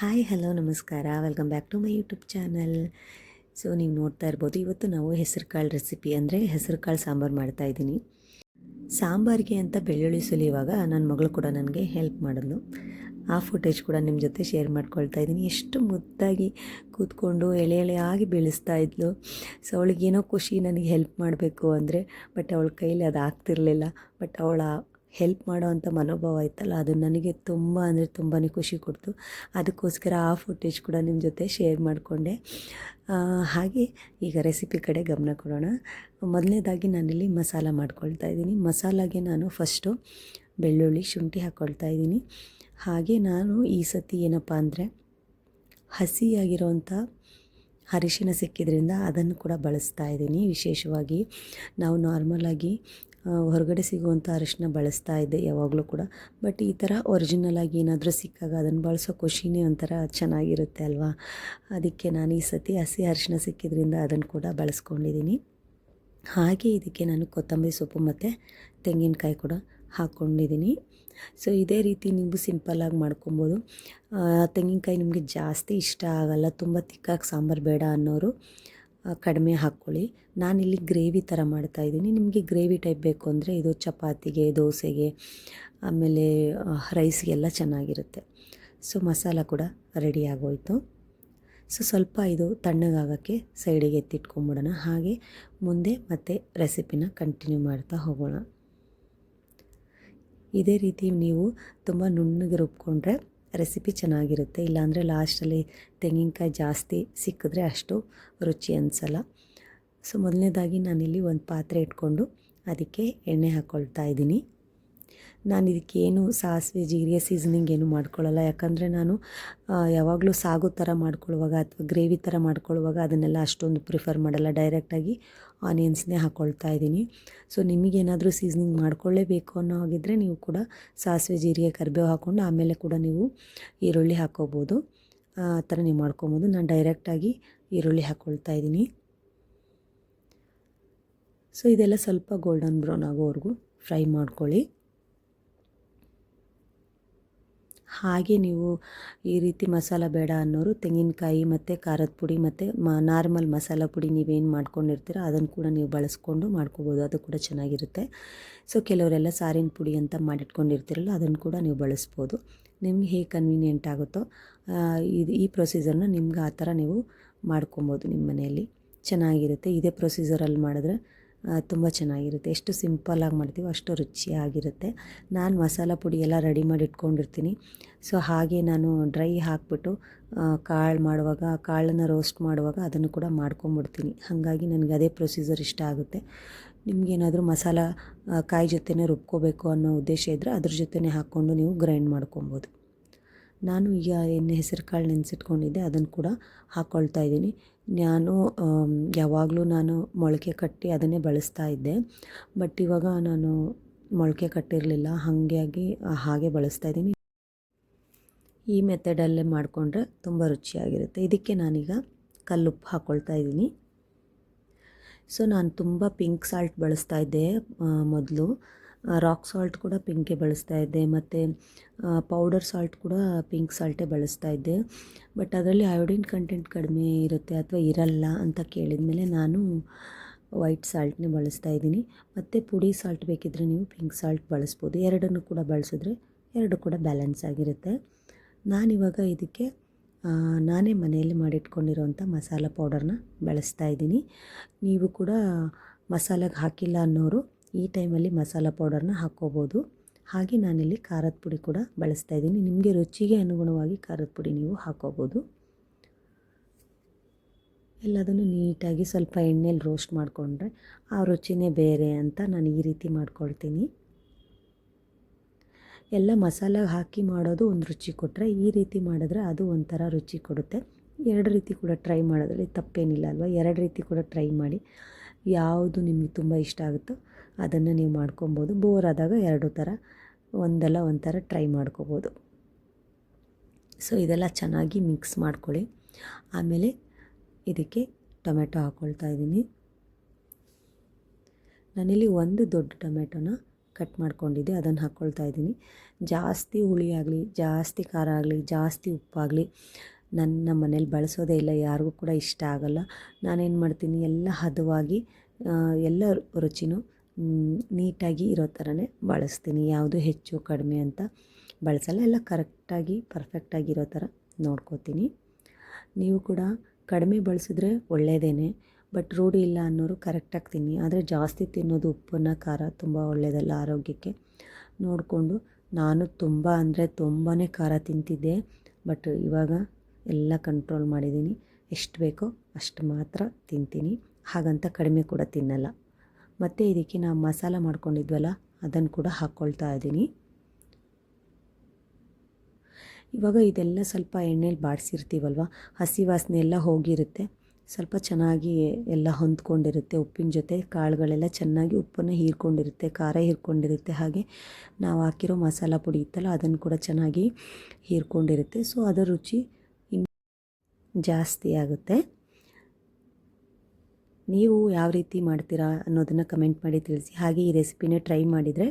Hi hello ನಮಸ್ಕಾರ welcome back to my YouTube channel. So ನೀವು ನೋಡ್ತಾ ಇರ್ಬೋದು, ಇವತ್ತು ನಾವು ಹೆಸರು ಕಾಳು ರೆಸಿಪಿ ಅಂದರೆ ಹೆಸರು ಕಾಳು ಸಾಂಬಾರು ಮಾಡ್ತಾಯಿದ್ದೀನಿ. ಸಾಂಬಾರಿಗೆ ಅಂತ ಬೆಳ್ಳುಳ್ಳಿ ಸುಲಿಯುವಾಗ ನನ್ನ ಮಗಳು ಕೂಡ ನನಗೆ ಹೆಲ್ಪ್ ಮಾಡಿದ್ಲು. ಆ ಫುಟೇಜ್ ಕೂಡ ನಿಮ್ಮ ಜೊತೆ ಶೇರ್ ಮಾಡ್ಕೊಳ್ತಾ ಇದ್ದೀನಿ. ಎಷ್ಟು ಮುದ್ದಾಗಿ ಕೂತ್ಕೊಂಡು ಎಳೆ ಎಳೆಯಾಗಿ ಬೀಳಿಸ್ತಾ ಇದ್ಲು. ಸೊ ಅವಳಿಗೇನೋ ಖುಷಿ ನನಗೆ ಹೆಲ್ಪ್ ಮಾಡಬೇಕು ಅಂದರೆ, ಬಟ್ ಅವಳ ಕೈಲಿ ಅದು ಆಗ್ತಿರಲಿಲ್ಲ. ಬಟ್ ಅವಳ ಹೆಲ್ಪ್ ಮಾಡೋ ಅಂಥ ಮನೋಭಾವ ಇತ್ತಲ್ಲ, ಅದು ನನಗೆ ತುಂಬ ಅಂದರೆ ತುಂಬಾ ಖುಷಿ ಕೊಡ್ತು. ಅದಕ್ಕೋಸ್ಕರ ಆ ಫುಟೇಜ್ ಕೂಡ ನಿಮ್ಮ ಜೊತೆ ಶೇರ್ ಮಾಡಿಕೊಂಡೆ. ಹಾಗೆ ಈಗ ರೆಸಿಪಿ ಕಡೆ ಗಮನ ಕೊಡೋಣ. ಮೊದಲನೇದಾಗಿ ನಾನಿಲ್ಲಿ ಮಸಾಲ ಮಾಡ್ಕೊಳ್ತಾ ಇದ್ದೀನಿ. ಮಸಾಲಾಗೆ ನಾನು ಫಸ್ಟು ಬೆಳ್ಳುಳ್ಳಿ ಶುಂಠಿ ಹಾಕ್ಕೊಳ್ತಾ ಇದ್ದೀನಿ. ಹಾಗೆ ನಾನು ಈ ಸತಿ ಏನಪ್ಪ ಅಂದರೆ ಹಸಿಯಾಗಿರೋವಂಥ ಅರಿಶಿನ ಸಿಕ್ಕಿದ್ರಿಂದ ಅದನ್ನು ಕೂಡ ಬಳಸ್ತಾ ಇದ್ದೀನಿ. ವಿಶೇಷವಾಗಿ ನಾವು ನಾರ್ಮಲಾಗಿ ಹೊರಗಡೆ ಸಿಗುವಂಥ ಅರಿಶಿನ ಬಳಸ್ತಾ ಇದ್ದೆ ಯಾವಾಗಲೂ ಕೂಡ. ಬಟ್ ಈ ಥರ ಒರಿಜಿನಲಾಗಿ ಏನಾದರೂ ಸಿಕ್ಕಾಗ ಅದನ್ನು ಬಳಸೋ ಖುಷಿನೇ ಒಂಥರ ಚೆನ್ನಾಗಿರುತ್ತೆ ಅಲ್ವಾ. ಅದಕ್ಕೆ ನಾನು ಈ ಸತಿ ಹಸಿ ಅರಿಶಿನ ಸಿಕ್ಕಿದ್ರಿಂದ ಅದನ್ನು ಕೂಡ ಬಳಸ್ಕೊಂಡಿದ್ದೀನಿ. ಹಾಗೆ ಇದಕ್ಕೆ ನಾನು ಕೊತ್ತಂಬರಿ ಸೊಪ್ಪು ಮತ್ತು ತೆಂಗಿನಕಾಯಿ ಕೂಡ ಹಾಕ್ಕೊಂಡಿದ್ದೀನಿ. ಸೊ ಇದೇ ರೀತಿ ನೀವು ಸಿಂಪಲ್ಲಾಗಿ ಮಾಡ್ಕೊಬೋದು. ತೆಂಗಿನಕಾಯಿ ನಿಮಗೆ ಜಾಸ್ತಿ ಇಷ್ಟ ಆಗಲ್ಲ, ತುಂಬ ತಿಕ್ಕಾಗಿ ಸಾಂಬಾರು ಬೇಡ ಅನ್ನೋರು ಕಡಿಮೆ ಹಾಕ್ಕೊಳ್ಳಿ. ನಾನಿಲ್ಲಿ ಗ್ರೇವಿ ಥರ ಮಾಡ್ತಾಯಿದ್ದೀನಿ. ನಿಮಗೆ ಗ್ರೇವಿ ಟೈಪ್ ಬೇಕು ಅಂದರೆ ಇದು ಚಪಾತಿಗೆ, ದೋಸೆಗೆ, ಆಮೇಲೆ ರೈಸ್ಗೆಲ್ಲ ಚೆನ್ನಾಗಿರುತ್ತೆ. ಸೊ ಮಸಾಲ ಕೂಡ ರೆಡಿ ಆಗೋಯಿತು. ಸೊ ಸ್ವಲ್ಪ ಇದು ತಣ್ಣಗಾಗೋಕ್ಕೆ ಸೈಡಿಗೆ ಎತ್ತಿಟ್ಕೊಂಬಿಡೋಣ. ಹಾಗೆ ಮುಂದೆ ಮತ್ತೆ ರೆಸಿಪಿನ ಕಂಟಿನ್ಯೂ ಮಾಡ್ತಾ ಹೋಗೋಣ. ಇದೇ ರೀತಿ ನೀವು ತುಂಬ ನುಣ್ಣಗೆ ರುಬ್ಕೊಂಡ್ರೆ ರೆಸಿಪಿ ಚೆನ್ನಾಗಿರುತ್ತೆ. ಇಲ್ಲಾಂದರೆ ಲಾಸ್ಟಲ್ಲಿ ತೆಂಗಿನಕಾಯಿ ಜಾಸ್ತಿ ಸಿಕ್ಕಿದ್ರೆ ಅಷ್ಟು ರುಚಿ ಅನಿಸಲ್ಲ. ಸೊ ಮೊದಲನೇದಾಗಿ ನಾನಿಲ್ಲಿ ಒಂದು ಪಾತ್ರೆ ಇಟ್ಕೊಂಡು ಅದಕ್ಕೆ ಎಣ್ಣೆ ಹಾಕ್ಕೊಳ್ತಾ ಇದ್ದೀನಿ. ನಾನು ಇದಕ್ಕೇನು ಸಾಸಿವೆ ಜೀರಿಗೆ ಸೀಸನಿಂಗ್ ಏನು ಮಾಡ್ಕೊಳ್ಳಲ್ಲ. ಯಾಕಂದರೆ ನಾನು ಯಾವಾಗಲೂ ಸಾಗು ಥರ ಮಾಡ್ಕೊಳ್ಳುವಾಗ ಅಥವಾ ಗ್ರೇವಿ ಥರ ಮಾಡ್ಕೊಳ್ಳುವಾಗ ಅದನ್ನೆಲ್ಲ ಅಷ್ಟೊಂದು ಪ್ರಿಫರ್ ಮಾಡಲ್ಲ. ಡೈರೆಕ್ಟಾಗಿ ಆನಿಯನ್ಸ್ನೇ ಹಾಕ್ಕೊಳ್ತಾ ಇದ್ದೀನಿ. ಸೊ ನಿಮಗೇನಾದರೂ ಸೀಸನಿಂಗ್ ಮಾಡ್ಕೊಳ್ಳೇಬೇಕು ಅನ್ನೋ ಹಾಗಿದ್ದರೆ ನೀವು ಕೂಡ ಸಾಸಿವೆ ಜೀರಿಗೆ ಕರಿಬೇವು ಹಾಕ್ಕೊಂಡು ಆಮೇಲೆ ಕೂಡ ನೀವು ಈರುಳ್ಳಿ ಹಾಕ್ಕೋಬೋದು. ಆ ಥರ ನೀವು ಮಾಡ್ಕೊಬೋದು. ನಾನು ಡೈರೆಕ್ಟಾಗಿ ಈರುಳ್ಳಿ ಹಾಕ್ಕೊಳ್ತಾ ಇದ್ದೀನಿ. ಸೊ ಇದೆಲ್ಲ ಸ್ವಲ್ಪ ಗೋಲ್ಡನ್ ಬ್ರೌನ್ ಆಗೋವರೆಗೂ ಫ್ರೈ ಮಾಡ್ಕೊಳ್ಳಿ. ಹಾಗೆ ನೀವು ಈ ರೀತಿ ಮಸಾಲ ಬೇಡ ಅನ್ನೋರು ತೆಂಗಿನಕಾಯಿ ಮತ್ತು ಖಾರದ ಪುಡಿ ಮತ್ತು ನಾರ್ಮಲ್ ಮಸಾಲ ಪುಡಿ ನೀವೇನು ಮಾಡ್ಕೊಂಡಿರ್ತೀರ ಅದನ್ನು ಕೂಡ ನೀವು ಬಳಸ್ಕೊಂಡು ಮಾಡ್ಕೋಬೋದು. ಅದು ಕೂಡ ಚೆನ್ನಾಗಿರುತ್ತೆ. ಸೊ ಕೆಲವರೆಲ್ಲ ಸಾರಿನ ಪುಡಿ ಅಂತ ಮಾಡಿಟ್ಕೊಂಡಿರ್ತೀರಲ್ಲ ಅದನ್ನು ಕೂಡ ನೀವು ಬಳಸ್ಬೋದು. ನಿಮ್ಗೆ ಹೇಗೆ ಕನ್ವೀನಿಯೆಂಟ್ ಆಗುತ್ತೋ ಈ ಪ್ರೊಸೀಜರ್ನ ನಿಮ್ಗೆ ಆ ಥರ ನೀವು ಮಾಡ್ಕೊಬೋದು. ನಿಮ್ಮ ಮನೆಯಲ್ಲಿ ಚೆನ್ನಾಗಿರುತ್ತೆ. ಇದೇ ಪ್ರೊಸೀಜರಲ್ಲಿ ಮಾಡಿದ್ರೆ ತುಂಬ ಚೆನ್ನಾಗಿರುತ್ತೆ. ಎಷ್ಟು ಸಿಂಪಲ್ಲಾಗಿ ಮಾಡ್ತೀವೋ ಅಷ್ಟು ರುಚಿಯಾಗಿರುತ್ತೆ. ನಾನು ಮಸಾಲ ಪುಡಿ ಎಲ್ಲ ರೆಡಿ ಮಾಡಿ ಇಟ್ಕೊಂಡಿರ್ತೀನಿ. ಸೊ ಹಾಗೆ ನಾನು ಡ್ರೈ ಹಾಕ್ಬಿಟ್ಟು ಕಾಳು ಮಾಡುವಾಗ, ಕಾಳನ್ನು ರೋಸ್ಟ್ ಮಾಡುವಾಗ ಅದನ್ನು ಕೂಡ ಮಾಡ್ಕೊಂಬಿಡ್ತೀನಿ. ಹಾಗಾಗಿ ನನಗೆ ಅದೇ ಪ್ರೊಸೀಜರ್ ಇಷ್ಟ ಆಗುತ್ತೆ. ನಿಮಗೇನಾದರೂ ಮಸಾಲ ಕಾಯಿ ಜೊತೆನೇ ರುಬ್ಕೋಬೇಕು ಅನ್ನೋ ಉದ್ದೇಶ ಇದ್ದರೆ ಅದ್ರ ಜೊತೆನೇ ಹಾಕ್ಕೊಂಡು ನೀವು ಗ್ರೈಂಡ್ ಮಾಡ್ಕೊಬೋದು. ನಾನು ಈಗ ಹೆಸರು ಕಾಳು ನೆನೆಸಿಟ್ಕೊಂಡಿದ್ದೆ ಅದನ್ನು ಕೂಡ ಹಾಕ್ಕೊಳ್ತಾ ಇದ್ದೀನಿ. ನಾನು ಯಾವಾಗಲೂ ನಾನು ಮೊಳಕೆ ಕಟ್ಟಿ ಅದನ್ನೇ ಬಳಸ್ತಾ ಇದ್ದೆ. ಬಟ್ ಇವಾಗ ನಾನು ಮೊಳಕೆ ಕಟ್ಟಿರಲಿಲ್ಲ, ಹಾಗೆ ಬಳಸ್ತಾ ಇದ್ದೀನಿ. ಈ ಮೆಥಡಲ್ಲೇ ಮಾಡಿಕೊಂಡ್ರೆ ತುಂಬ ರುಚಿಯಾಗಿರುತ್ತೆ. ಇದಕ್ಕೆ ನಾನೀಗ ಕಲ್ಲುಪ್ಪು ಹಾಕ್ಕೊಳ್ತಾ ಇದ್ದೀನಿ. ಸೊ ನಾನು ತುಂಬ ಪಿಂಕ್ ಸಾಲ್ಟ್ ಬಳಸ್ತಾ ಇದ್ದೆ ಮೊದಲು. ರಾಕ್ ಸಾಲ್ಟ್ ಕೂಡ ಪಿಂಕೇ ಬಳಸ್ತಾ ಇದ್ದೆ, ಮತ್ತು ಪೌಡರ್ ಸಾಲ್ಟ್ ಕೂಡ ಪಿಂಕ್ ಸಾಲ್ಟೇ ಬಳಸ್ತಾ ಇದ್ದೆ. ಬಟ್ ಅದರಲ್ಲಿ ಅಯೋಡಿನ್ ಕಂಟೆಂಟ್ ಕಡಿಮೆ ಇರುತ್ತೆ ಅಥವಾ ಇರಲ್ಲ ಅಂತ ಕೇಳಿದ ಮೇಲೆ ನಾನು ವೈಟ್ ಸಾಲ್ಟ್ನೇ ಬಳಸ್ತಾ ಇದ್ದೀನಿ. ಮತ್ತು ಪುಡಿ ಸಾಲ್ಟ್ ಬೇಕಿದ್ದರೆ ನೀವು ಪಿಂಕ್ ಸಾಲ್ಟ್ ಬಳಸ್ಬೋದು. ಎರಡನ್ನೂ ಕೂಡ ಬಳಸಿದ್ರೆ ಎರಡು ಕೂಡ ಬ್ಯಾಲೆನ್ಸ್ ಆಗಿರುತ್ತೆ. ನಾನಿವಾಗ ಇದಕ್ಕೆ ನಾನೇ ಮನೆಯಲ್ಲಿ ಮಾಡಿಟ್ಕೊಂಡಿರೋಂಥ ಮಸಾಲ ಪೌಡರ್ನ ಬಳಸ್ತಾ ಇದ್ದೀನಿ. ನೀವು ಕೂಡ ಮಸಾಲೆಗೆ ಹಾಕಿಲ್ಲ ಅನ್ನೋರು ಈ ಟೈಮಲ್ಲಿ ಮಸಾಲ ಪೌಡರ್ನ ಹಾಕ್ಕೋಬೋದು. ಹಾಗೆ ನಾನಿಲ್ಲಿ ಖಾರದ ಪುಡಿ ಕೂಡ ಬಳಸ್ತಾ ಇದ್ದೀನಿ. ನಿಮಗೆ ರುಚಿಗೆ ಅನುಗುಣವಾಗಿ ಖಾರದ ಪುಡಿ ನೀವು ಹಾಕ್ಕೋಬೋದು. ಎಲ್ಲದನ್ನು ನೀಟಾಗಿ ಸ್ವಲ್ಪ ಎಣ್ಣೆಲಿ ರೋಸ್ಟ್ ಮಾಡಿಕೊಂಡ್ರೆ ಆ ರುಚಿನೇ ಬೇರೆ ಅಂತ ನಾನು ಈ ರೀತಿ ಮಾಡ್ಕೊಳ್ತೀನಿ. ಎಲ್ಲ ಮಸಾಲೆಗೆ ಹಾಕಿ ಮಾಡೋದು ಒಂದು ರುಚಿ ಕೊಟ್ಟರೆ, ಈ ರೀತಿ ಮಾಡಿದ್ರೆ ಅದು ಒಂಥರ ರುಚಿ ಕೊಡುತ್ತೆ. ಎರಡು ರೀತಿ ಕೂಡ ಟ್ರೈ ಮಾಡೋದ್ರಲ್ಲಿ ತಪ್ಪೇನಿಲ್ಲ ಅಲ್ವಾ. ಎರಡು ರೀತಿ ಕೂಡ ಟ್ರೈ ಮಾಡಿ. ಯಾವುದು ನಿಮಗೆ ತುಂಬ ಇಷ್ಟ ಆಗುತ್ತೋ ಅದನ್ನು ನೀವು ಮಾಡ್ಕೊಬೋದು. ಬೋರ್ ಆದಾಗ ಎರಡು ಥರ ಒಂದಲ್ಲ ಒಂಥರ ಟ್ರೈ ಮಾಡ್ಕೋಬೋದು. ಸೊ ಇದೆಲ್ಲ ಚೆನ್ನಾಗಿ ಮಿಕ್ಸ್ ಮಾಡ್ಕೊಳ್ಳಿ. ಆಮೇಲೆ ಇದಕ್ಕೆ ಟೊಮೆಟೊ ಹಾಕ್ಕೊಳ್ತಾ ಇದ್ದೀನಿ. ನಾನಿಲ್ಲಿ ಒಂದು ದೊಡ್ಡ ಟೊಮೆಟೊನ ಕಟ್ ಮಾಡ್ಕೊಂಡಿದ್ದೆ ಅದನ್ನು ಹಾಕ್ಕೊಳ್ತಾ ಇದ್ದೀನಿ. ಜಾಸ್ತಿ ಹುಳಿ ಆಗಲಿ, ಜಾಸ್ತಿ ಖಾರ ಆಗಲಿ, ಜಾಸ್ತಿ ಉಪ್ಪಾಗಲಿ ನನ್ನ ಮನೇಲಿ ಬಳಸೋದೇ ಇಲ್ಲ, ಯಾರಿಗೂ ಕೂಡ ಇಷ್ಟ ಆಗೋಲ್ಲ. ನಾನೇನು ಮಾಡ್ತೀನಿ, ಎಲ್ಲ ಹದವಾಗಿ ಎಲ್ಲ ರುಚಿನೂ ನೀಟಾಗಿ ಇರೋ ಥರನೇ ಬಳಸ್ತೀನಿ. ಯಾವುದು ಹೆಚ್ಚು ಕಡಿಮೆ ಅಂತ ಬಳಸಲ್ಲ, ಎಲ್ಲ ಕರೆಕ್ಟಾಗಿ ಪರ್ಫೆಕ್ಟಾಗಿರೋ ಥರ ನೋಡ್ಕೋತೀನಿ. ನೀವು ಕೂಡ ಕಡಿಮೆ ಬಳಸಿದ್ರೆ ಒಳ್ಳೆಯದೇ, ಬಟ್ ರೂಢಿ ಇಲ್ಲ ಅನ್ನೋರು ಕರೆಕ್ಟಾಗಿ ತಿನ್ನಿ. ಆದರೆ ಜಾಸ್ತಿ ತಿನ್ನೋದು ಉಪ್ಪನ್ನು ಖಾರ ತುಂಬ ಒಳ್ಳೆಯದಲ್ಲ ಆರೋಗ್ಯಕ್ಕೆ. ನೋಡಿಕೊಂಡು ನಾನು ತುಂಬ ಅಂದರೆ ತುಂಬಾ ಖಾರ ತಿಂತಿದ್ದೆ, ಬಟ್ ಇವಾಗ ಎಲ್ಲ ಕಂಟ್ರೋಲ್ ಮಾಡಿದ್ದೀನಿ. ಎಷ್ಟು ಬೇಕೋ ಅಷ್ಟು ಮಾತ್ರ ತಿಂತೀನಿ, ಹಾಗಂತ ಕಡಿಮೆ ಕೂಡ ತಿನ್ನಲ್ಲ. ಮತ್ತು ಇದಕ್ಕೆ ನಾವು ಮಸಾಲ ಮಾಡ್ಕೊಂಡಿದ್ವಲ್ಲ ಅದನ್ನು ಕೂಡ ಹಾಕ್ಕೊಳ್ತಾ ಇದ್ದೀನಿ. ಇವಾಗ ಇದೆಲ್ಲ ಸ್ವಲ್ಪ ಎಣ್ಣೆಲಿ ಬಾಡಿಸಿರ್ತೀವಲ್ವ, ಹಸಿ ವಾಸನೆ ಎಲ್ಲ ಹೋಗಿರುತ್ತೆ, ಸ್ವಲ್ಪ ಚೆನ್ನಾಗಿ ಎಲ್ಲ ಹೊಂದ್ಕೊಂಡಿರುತ್ತೆ. ಉಪ್ಪಿನ ಜೊತೆ ಕಾಳುಗಳೆಲ್ಲ ಚೆನ್ನಾಗಿ ಉಪ್ಪನ್ನು ಹೀರ್ಕೊಂಡಿರುತ್ತೆ, ಖಾರ ಹೀರ್ಕೊಂಡಿರುತ್ತೆ. ಹಾಗೆ ನಾವು ಹಾಕಿರೋ ಮಸಾಲ ಪುಡಿ ಇತ್ತಲ್ಲ ಅದನ್ನು ಕೂಡ ಚೆನ್ನಾಗಿ ಹೀರ್ಕೊಂಡಿರುತ್ತೆ. ಸೊ ಅದರ ರುಚಿ ಇನ್ನೂ ಜಾಸ್ತಿ ಆಗುತ್ತೆ. ನೀವು ಯಾವ ರೀತಿ ಮಾಡ್ತೀರಾ ಅನ್ನೋದನ್ನು ಕಮೆಂಟ್ ಮಾಡಿ ತಿಳಿಸಿ. ಹಾಗೆ ಈ ರೆಸಿಪಿನ ಟ್ರೈ ಮಾಡಿದರೆ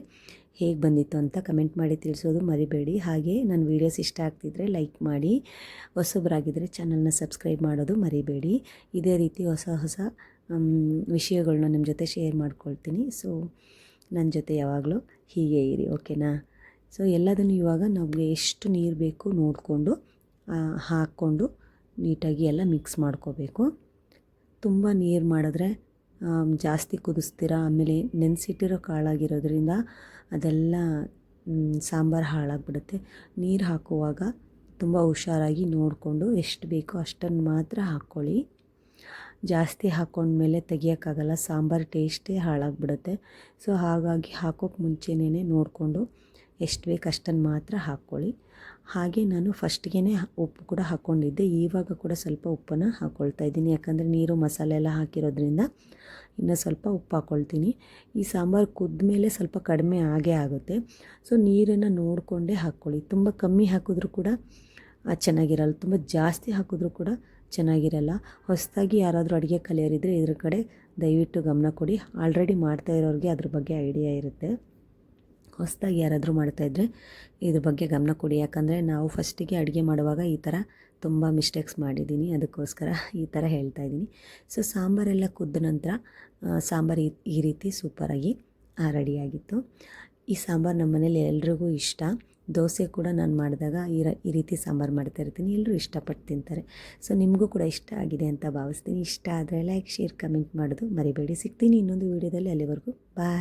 ಹೇಗೆ ಬಂದಿತ್ತು ಅಂತ ಕಮೆಂಟ್ ಮಾಡಿ ತಿಳಿಸೋದು ಮರಿಬೇಡಿ. ಹಾಗೆ ನನ್ನ ವೀಡಿಯೋಸ್ ಇಷ್ಟ ಆಗ್ತಿದ್ರೆ ಲೈಕ್ ಮಾಡಿ, ಹೊಸಬರಾಗಿದ್ದರೆ ಚಾನಲ್ನ ಸಬ್ಸ್ಕ್ರೈಬ್ ಮಾಡೋದು ಮರಿಬೇಡಿ. ಇದೇ ರೀತಿ ಹೊಸ ಹೊಸ ವಿಷಯಗಳನ್ನ ನಿಮ್ಮ ಜೊತೆ ಶೇರ್ ಮಾಡ್ಕೊಳ್ತೀನಿ. ಸೊ ನನ್ನ ಜೊತೆ ಯಾವಾಗಲೂ ಹೀಗೆ ಇರಿ, ಓಕೆನಾ? ಸೊ ಎಲ್ಲದನ್ನು ಇವಾಗ ನಮಗೆ ಎಷ್ಟು ನೀರು ಬೇಕು ನೋಡಿಕೊಂಡು ಹಾಕ್ಕೊಂಡು ನೀಟಾಗಿ ಎಲ್ಲ ಮಿಕ್ಸ್ ಮಾಡ್ಕೋಬೇಕು. ತುಂಬ ನೀರು ಮಾಡಿದ್ರೆ ಜಾಸ್ತಿ ಕುದಿಸ್ತೀರ, ಆಮೇಲೆ ನೆನೆಸಿಟ್ಟಿರೋ ಕಾಳಾಗಿರೋದ್ರಿಂದ ಅದೆಲ್ಲ ಸಾಂಬಾರು ಹಾಳಾಗಿಬಿಡುತ್ತೆ. ನೀರು ಹಾಕುವಾಗ ತುಂಬ ಹುಷಾರಾಗಿ ನೋಡಿಕೊಂಡು ಎಷ್ಟು ಬೇಕೋ ಅಷ್ಟನ್ನು ಮಾತ್ರ ಹಾಕ್ಕೊಳ್ಳಿ. ಜಾಸ್ತಿ ಹಾಕ್ಕೊಂಡ್ಮೇಲೆ ತೆಗಿಯೋಕ್ಕಾಗಲ್ಲ, ಸಾಂಬಾರು ಟೇಸ್ಟೇ ಹಾಳಾಗಿಬಿಡುತ್ತೆ. ಸೊ ಹಾಗಾಗಿ ಹಾಕೋಕ್ಕೆ ಮುಂಚೆನೇ ನೋಡಿಕೊಂಡು ಎಷ್ಟು ಬೇಕು ಅಷ್ಟನ್ನು ಮಾತ್ರ ಹಾಕ್ಕೊಳ್ಳಿ. ಹಾಗೆ ನಾನು ಫಸ್ಟ್ಗೆ ಉಪ್ಪು ಕೂಡ ಹಾಕ್ಕೊಂಡಿದ್ದೆ, ಇವಾಗ ಕೂಡ ಸ್ವಲ್ಪ ಉಪ್ಪನ್ನು ಹಾಕ್ಕೊಳ್ತಾ ಇದ್ದೀನಿ. ಯಾಕಂದರೆ ನೀರು ಮಸಾಲೆ ಎಲ್ಲ ಹಾಕಿರೋದ್ರಿಂದ ಇನ್ನೂ ಸ್ವಲ್ಪ ಉಪ್ಪು ಹಾಕ್ಕೊಳ್ತೀನಿ. ಈ ಸಾಂಬಾರು ಕುದ್ಮೇಲೆ ಸ್ವಲ್ಪ ಕಡಿಮೆ ಆಗೇ ಆಗುತ್ತೆ. ಸೊ ನೀರನ್ನು ನೋಡಿಕೊಂಡೇ ಹಾಕ್ಕೊಳ್ಳಿ. ತುಂಬ ಕಮ್ಮಿ ಹಾಕಿದ್ರೂ ಕೂಡ ಚೆನ್ನಾಗಿರಲ್ಲ, ತುಂಬ ಜಾಸ್ತಿ ಹಾಕಿದ್ರೂ ಕೂಡ ಚೆನ್ನಾಗಿರಲ್ಲ. ಹೊಸದಾಗಿ ಯಾರಾದರೂ ಅಡುಗೆ ಕಲಿಯೋರಿದ್ದರೆ ಇದ್ರ ಕಡೆ ದಯವಿಟ್ಟು ಗಮನ ಕೊಡಿ. ಆಲ್ರೆಡಿ ಮಾಡ್ತಾ ಇರೋರಿಗೆ ಅದ್ರ ಬಗ್ಗೆ ಐಡಿಯಾ ಇರುತ್ತೆ. ಹೊಸದಾಗಿ ಯಾರಾದರೂ ಮಾಡ್ತಾಯಿದ್ರೆ ಇದ್ರ ಬಗ್ಗೆ ಗಮನ ಕೊಡಿ. ಯಾಕಂದರೆ ನಾವು ಫಸ್ಟಿಗೆ ಅಡುಗೆ ಮಾಡುವಾಗ ಈ ಥರ ತುಂಬ ಮಿಸ್ಟೇಕ್ಸ್ ಮಾಡಿದ್ದೀನಿ, ಅದಕ್ಕೋಸ್ಕರ ಈ ಥರ ಹೇಳ್ತಾ ಇದ್ದೀನಿ. ಸೊ ಸಾಂಬಾರೆಲ್ಲ ಕುದ್ದ ನಂತರ ಸಾಂಬಾರು ಈ ರೀತಿ ಸೂಪರಾಗಿ ರೆಡಿಯಾಗಿತ್ತು. ಈ ಸಾಂಬಾರು ನಮ್ಮ ಮನೇಲಿ ಎಲ್ರಿಗೂ ಇಷ್ಟ. ದೋಸೆ ಕೂಡ ನಾನು ಮಾಡಿದಾಗ ಈ ರೀತಿ ಸಾಂಬಾರು ಮಾಡ್ತಾಯಿರ್ತೀನಿ, ಎಲ್ಲರೂ ಇಷ್ಟಪಟ್ಟು ತಿಂತಾರೆ. ಸೊ ನಿಮಗೂ ಕೂಡ ಇಷ್ಟ ಆಗಿದೆ ಅಂತ ಭಾವಿಸ್ತೀನಿ. ಇಷ್ಟ ಆದರೆ ಲೈಕ್, ಶೇರ್, ಕಮೆಂಟ್ ಮಾಡೋದು ಮರಿಬೇಡಿ. ಸಿಗ್ತೀನಿ ಇನ್ನೊಂದು ವೀಡಿಯೋದಲ್ಲಿ. ಅಲ್ಲಿವರೆಗೂ ಬಾಯ್.